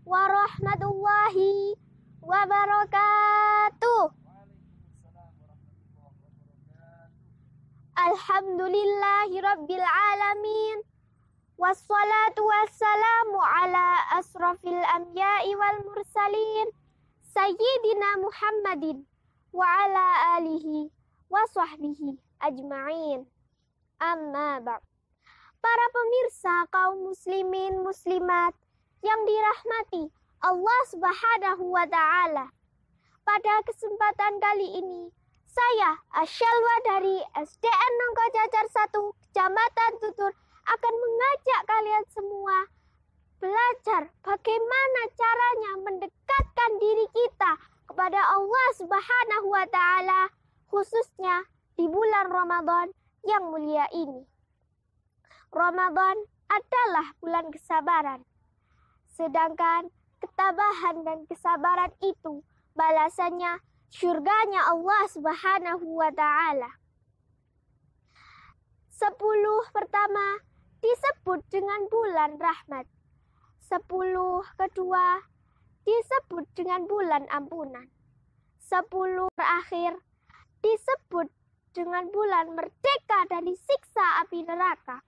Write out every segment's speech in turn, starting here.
warahmatullahi wabarakatuh. Alhamdulillahi rabbil alamin. Wassalatu wassalamu ala asrafil anbiya'i wal mursalin Sayyidina Muhammadin wa ala alihi wa sahbihi ajma'in. Amma ba'd. Para pemirsa kaum muslimin muslimat yang dirahmati Allah Subhanahu wa ta'ala. Pada kesempatan kali ini saya Asyalwa dari SDN Nongko Cacar 1 Kecamatan Tutur akan mengajak kalian semua belajar bagaimana caranya mendekatkan diri kita kepada Allah Subhanahu wa ta'ala, khususnya di bulan Ramadan yang mulia ini. Ramadan adalah bulan kesabaran, sedangkan ketabahan dan kesabaran itu balasannya surganya Allah Subhanahu wa ta'ala. 10 pertama disebut dengan bulan rahmat. 10 kedua disebut dengan bulan ampunan. 10 terakhir disebut dengan bulan merdeka dari siksa api neraka.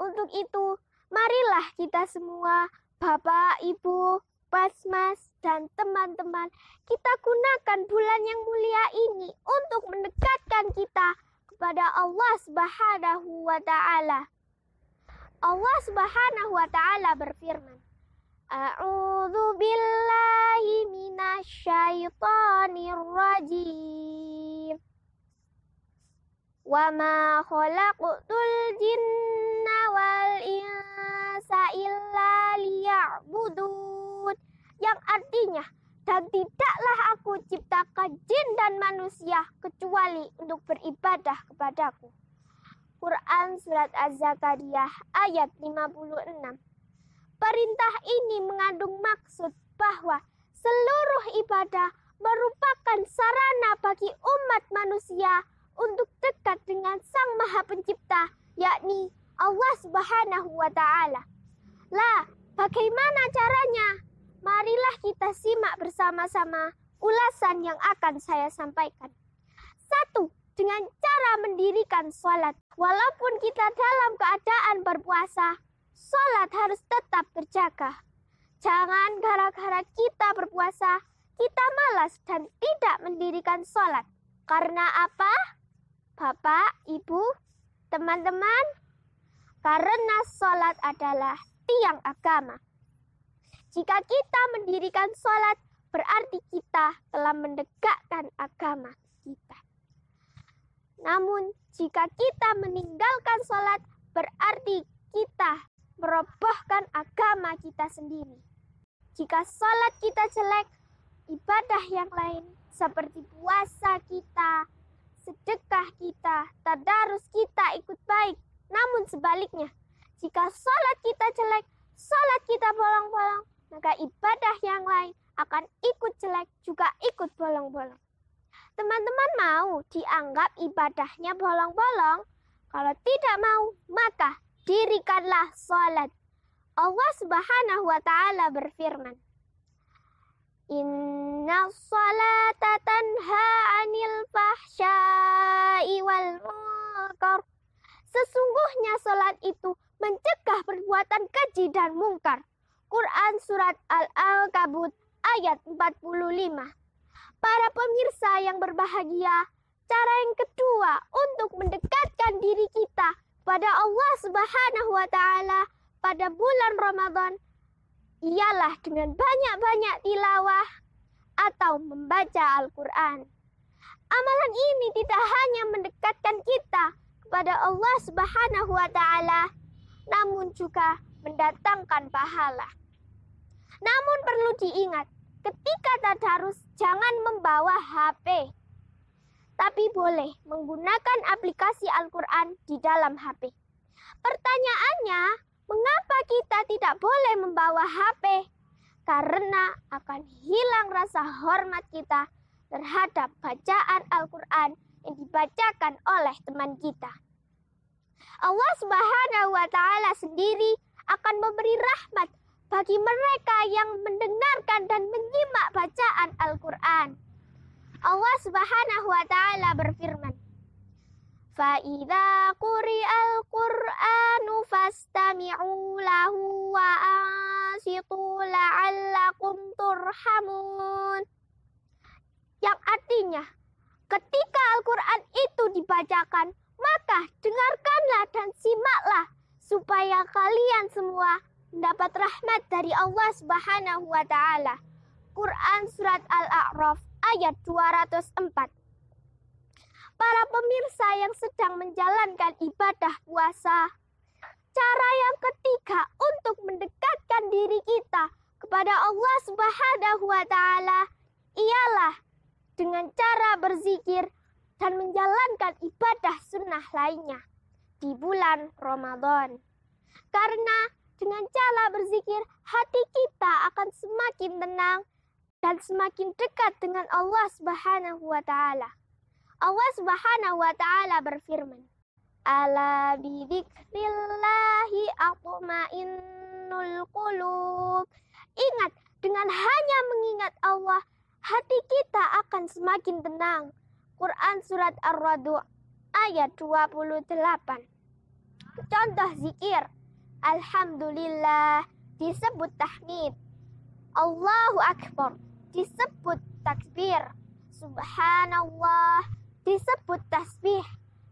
Untuk itu, marilah kita semua, Bapak, Ibu, Mas, dan teman-teman, kita gunakan bulan yang mulia ini untuk mendekatkan kita kepada Allah Subhanahu wa ta'ala. Allah Subhanahu wa ta'ala berfirman, A'udzu billahi minasyaitonir rajim. Wa ma khalaqtul jinna wal insa illa liya'budun. Yang artinya, dan tidaklah aku ciptakan jin dan manusia kecuali untuk beribadah kepadaku. Quran Surat Az-Zakariyah ayat 56. Perintah ini mengandung maksud bahwa seluruh ibadah merupakan sarana bagi umat manusia untuk dekat dengan Sang Maha Pencipta, yakni Allah Subhanahu wa ta'ala. Lah, bagaimana caranya? Marilah kita simak bersama-sama ulasan yang akan saya sampaikan. 1. Dengan cara mendirikan sholat. Walaupun kita dalam keadaan berpuasa, sholat harus tetap terjaga. Jangan gara-gara kita berpuasa, kita malas dan tidak mendirikan sholat. Karena apa? Bapak, Ibu, teman-teman, karena sholat adalah tiang agama. Jika kita mendirikan sholat, berarti kita telah mendekatkan agama kita. Namun, jika kita meninggalkan sholat, berarti kita merobohkan agama kita sendiri. Jika sholat kita jelek, ibadah yang lain seperti puasa kita, sedekah kita, tadarus kita ikut baik. Namun sebaliknya, jika sholat kita jelek, sholat kita bolong-bolong, maka ibadah yang lain akan ikut jelek, juga ikut bolong-bolong. Teman-teman mau dianggap ibadahnya bolong-bolong? Kalau tidak mau, maka dirikanlah sholat. Allah Subhanahu wa ta'ala berfirman, Inna sholata tanha anil fahsya'i wal munkar. Sesungguhnya sholat itu mencegah perbuatan keji dan mungkar. Quran Surat Al-Ankabut ayat 45. Para pemirsa yang berbahagia, cara yang kedua untuk mendekatkan diri kita pada Allah Subhanahu wa ta'ala pada bulan Ramadan ialah dengan banyak-banyak tilawah atau membaca Al-Quran. Amalan ini tidak hanya mendekatkan kita kepada Allah Subhanahu wa ta'ala, namun juga mendatangkan pahala. Namun perlu diingat, ketika tadarus jangan membawa HP, tapi boleh menggunakan aplikasi Al-Quran di dalam HP. Pertanyaannya, mengapa kita tidak boleh membawa HP? Karena akan hilang rasa hormat kita terhadap bacaan Al-Quran yang dibacakan oleh teman kita. Allah Subhanahu wa ta'ala sendiri akan memberi rahmat bagi mereka yang mendengarkan dan menyimak bacaan Al-Quran. Allah Subhanahu wa Ta'ala berfirman, فَإِذَا قُرِئَ الْقُرْآنُ فَاسْتَمِعُوا لَهُ وَأَنصِتُوا لَعَلَّكُمْ تُرْحَمُونَ. Yang artinya, ketika Al-Quran itu dibacakan, maka dengarkanlah dan simaklah supaya kalian semua mendapat rahmat dari Allah Subhanahu wa Ta'ala. Quran Surat Al-A'raf ayat 204. Para pemirsa yang sedang menjalankan ibadah puasa, cara yang ketiga untuk mendekatkan diri kita kepada Allah Subhanahu wa Ta'ala ialah dengan cara berzikir dan menjalankan ibadah sunnah lainnya di bulan Ramadan. Karena dengan cara berzikir, hati kita akan semakin tenang dan semakin dekat dengan Allah Subhanahu wa Ta'ala. Allah Subhanahu wa Ta'ala berfirman, Ala bidzikrillahi atma'innul qulub. Ingat, dengan hanya mengingat Allah, hati kita akan semakin tenang. Quran Surat Ar-Ra'd ayat 28. Contoh zikir, Alhamdulillah disebut tahmid, Allahu Akbar disebut takbir, Subhanallah disebut tasbih,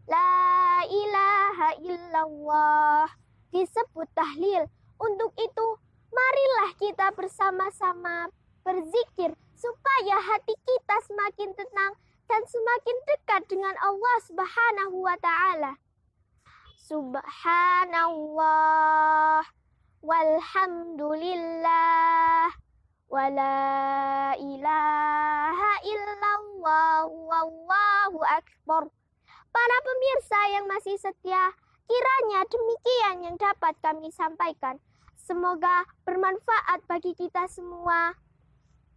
La ilaha illallah disebut tahlil. Untuk itu, marilah kita bersama-sama berzikir supaya hati kita semakin tenang dan semakin dekat dengan Allah Subhanahu wa Ta'ala. Subhanallah walhamdulillah wala ilaha illallah wallahu akbar. Para pemirsa yang masih setia, kiranya demikian yang dapat kami sampaikan. Semoga bermanfaat bagi kita semua.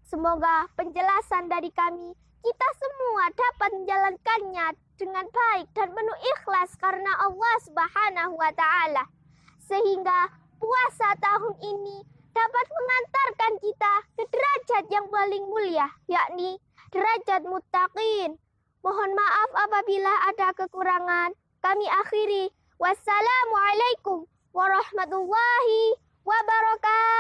Semoga penjelasan dari kami, kita semua dapat menjalankannya dengan baik dan penuh ikhlas karena Allah Subhanahu wa Ta'ala. Sehingga puasa tahun ini dapat mengantarkan kita ke derajat yang paling mulia, yakni derajat muttaqin. Mohon maaf apabila ada kekurangan. Kami akhiri. Wassalamualaikum warahmatullahi wabarakatuh.